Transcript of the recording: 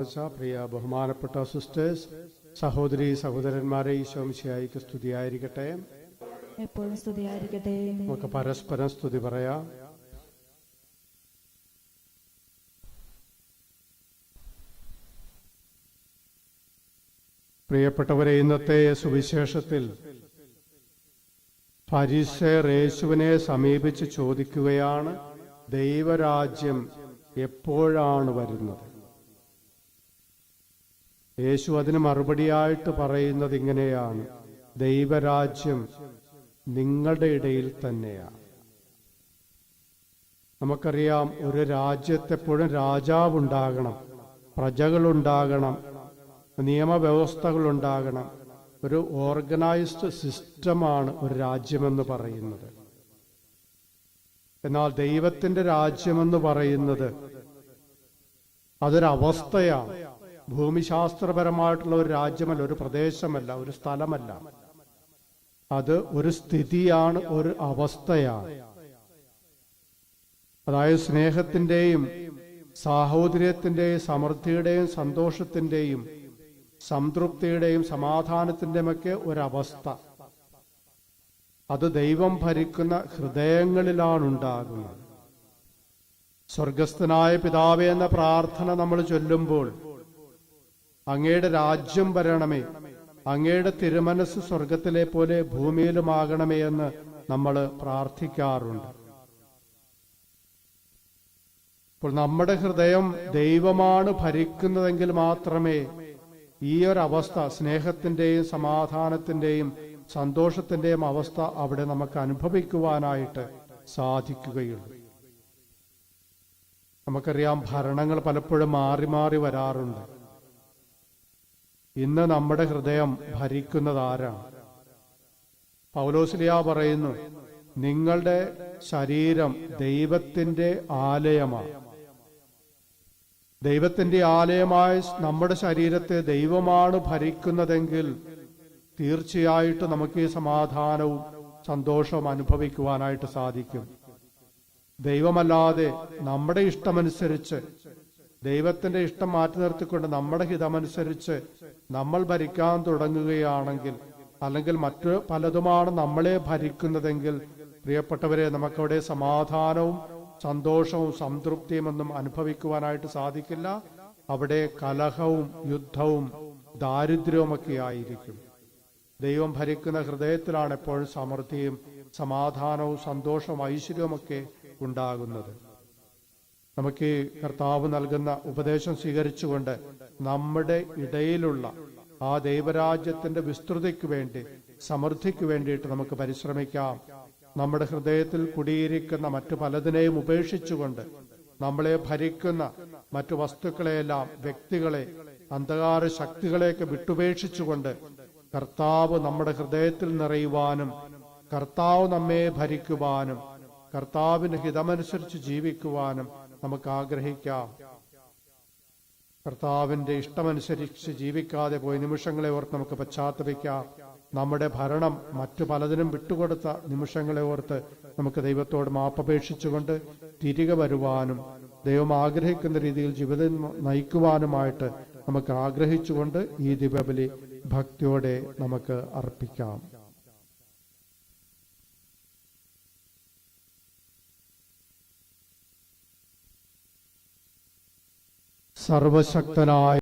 പ്രിയ ബഹുമാനപ്പെട്ട സിസ്റ്റേഴ്സ്, സഹോദരി സഹോദരന്മാരെ, ഈശോ മിശിഹായിക്ക് സ്തുതിയായിരിക്കട്ടെ. എപ്പോഴും സ്തുതിയായിരിക്കട്ടെ. നമുക്ക് പരസ്പരം സ്തുതി പറയാം. പ്രിയപ്പെട്ടവരെ, ഇന്നത്തെ സുവിശേഷത്തിൽ ഫരിസേയർ യേശുവിനെ സമീപിച്ച് ചോദിക്കുകയാണ്, ദൈവരാജ്യം എപ്പോഴാണ് വരുന്നത്? യേശു അതിന് മറുപടിയായിട്ട് പറയുന്നത് ഇങ്ങനെയാണ്, ദൈവരാജ്യം നിങ്ങളുടെ ഇടയിൽ തന്നെയാണ്. നമുക്കറിയാം, ഒരു രാജ്യത്തെപ്പോഴും രാജാവുണ്ടാകണം, പ്രജകളുണ്ടാകണം, നിയമവ്യവസ്ഥകളുണ്ടാകണം. ഒരു ഓർഗനൈസ്ഡ് സിസ്റ്റമാണ് ഒരു രാജ്യമെന്ന് പറയുന്നത്. എന്നാൽ ദൈവത്തിന്റെ രാജ്യമെന്ന് പറയുന്നത് അതൊരവസ്ഥയാണ്. ഭൂമിശാസ്ത്രപരമായിട്ടുള്ള ഒരു രാജ്യമല്ല, ഒരു പ്രദേശമല്ല, ഒരു സ്ഥലമല്ല. അത് ഒരു സ്ഥിതിയാണ്, ഒരു അവസ്ഥയാണ്. അതായത് സ്നേഹത്തിന്റെയും സാഹോദര്യത്തിന്റെയും സമൃദ്ധിയുടെയും സന്തോഷത്തിന്റെയും സംതൃപ്തിയുടെയും സമാധാനത്തിന്റെയും ഒക്കെ ഒരവസ്ഥ. അത് ദൈവം ഭരിക്കുന്ന ഹൃദയങ്ങളിലാണ് ഉണ്ടാകുന്നത്. സ്വർഗസ്ഥനായ പിതാവേ എന്ന പ്രാർത്ഥന നമ്മൾ ചൊല്ലുമ്പോൾ, അങ്ങയുടെ രാജ്യം വരണമേ, അങ്ങയുടെ തിരുമനസ് സ്വർഗത്തിലെ പോലെ ഭൂമിയിലുമാകണമേ എന്ന് നമ്മൾ പ്രാർത്ഥിക്കാറുണ്ട്. അപ്പോൾ നമ്മുടെ ഹൃദയം ദൈവമാണ് ഭരിക്കുന്നതെങ്കിൽ മാത്രമേ ഈ ഒരവസ്ഥ, സ്നേഹത്തിന്റെയും സമാധാനത്തിന്റെയും സന്തോഷത്തിന്റെയും അവസ്ഥ അവിടെ നമുക്ക് അനുഭവിക്കുവാനായിട്ട് സാധിക്കുകയുള്ളൂ. നമുക്കറിയാം, ഭരണങ്ങൾ പലപ്പോഴും മാറി മാറി വരാറുണ്ട്. ഇന്ന് നമ്മുടെ ഹൃദയം ഭരിക്കുന്നത് ആരാണ്? പൗലോസ്ലീഹ പറയുന്നു, നിങ്ങളുടെ ശരീരം ദൈവത്തിന്റെ ആലയമാണ്. ദൈവത്തിന്റെ ആലയമായ നമ്മുടെ ശരീരത്തെ ദൈവമാണ് ഭരിക്കുന്നതെങ്കിൽ തീർച്ചയായിട്ടും നമുക്ക് ഈ സമാധാനവും സന്തോഷവും അനുഭവിക്കുവാനായിട്ട് സാധിക്കും. ദൈവമല്ലാതെ നമ്മുടെ ഇഷ്ടമനുസരിച്ച്, ദൈവത്തിന്റെ ഇഷ്ടം മാറ്റി നിർത്തിക്കൊണ്ട് നമ്മുടെ ഹിതമനുസരിച്ച് നമ്മൾ ഭരിക്കാൻ തുടങ്ങുകയാണെങ്കിൽ, അല്ലെങ്കിൽ മറ്റു പലതുമാണ് നമ്മളെ ഭരിക്കുന്നതെങ്കിൽ, പ്രിയപ്പെട്ടവരെ, നമുക്കവിടെ സമാധാനവും സന്തോഷവും സംതൃപ്തിയുമൊന്നും അനുഭവിക്കുവാനായിട്ട് സാധിക്കില്ല. അവിടെ കലഹവും യുദ്ധവും ദാരിദ്ര്യവുമൊക്കെ ആയിരിക്കും. ദൈവം ഭരിക്കുന്ന ഹൃദയത്തിലാണ് എപ്പോഴും സമൃദ്ധിയും സമാധാനവും സന്തോഷവും ഐശ്വര്യവുമൊക്കെ ഉണ്ടാകുന്നത്. നമുക്ക് കർത്താവ് നൽകുന്ന ഉപദേശം സ്വീകരിച്ചുകൊണ്ട് നമ്മുടെ ഇടയിലുള്ള ആ ദൈവരാജ്യത്തിന്റെ വിസ്തൃതിക്ക് വേണ്ടി, സമൃദ്ധിക്ക് വേണ്ടിയിട്ട് നമുക്ക് പരിശ്രമിക്കാം. നമ്മുടെ ഹൃദയത്തിൽ കുടിയിരിക്കുന്ന മറ്റു പലതിനെയും ഉപേക്ഷിച്ചുകൊണ്ട്, നമ്മളെ ഭരിക്കുന്ന മറ്റു വസ്തുക്കളെയെല്ലാം, വ്യക്തികളെ, അന്ധകാര ശക്തികളെയൊക്കെ വിട്ടുപേക്ഷിച്ചുകൊണ്ട് കർത്താവ് നമ്മുടെ ഹൃദയത്തിൽ നിറയുവാനും, കർത്താവ് നമ്മെ ഭരിക്കുവാനും, കർത്താവിന്റെ ഹിതമനുസരിച്ച് ജീവിക്കുവാനും നമുക്ക് ആഗ്രഹിക്കാം. കർത്താവിന്റെ ഇഷ്ടമനുസരിച്ച് ജീവിക്കാതെ പോയ നിമിഷങ്ങളെ ഓർത്ത് നമുക്ക് പശ്ചാത്തപിക്കാം. നമ്മുടെ ഭരണം മറ്റു പലതിനും വിട്ടുകൊടുത്ത നിമിഷങ്ങളെ ഓർത്ത് നമുക്ക് ദൈവത്തോട് മാപ്പപേക്ഷിച്ചുകൊണ്ട് തിരികെ വരുവാനും ദൈവം ആഗ്രഹിക്കുന്ന രീതിയിൽ ജീവിതം നയിക്കുവാനുമായിട്ട് നമുക്ക് ആഗ്രഹിച്ചുകൊണ്ട് ഈ ദിവ്യബലി ഭക്തിയോടെ നമുക്ക് അർപ്പിക്കാം. സർവശക്തനായ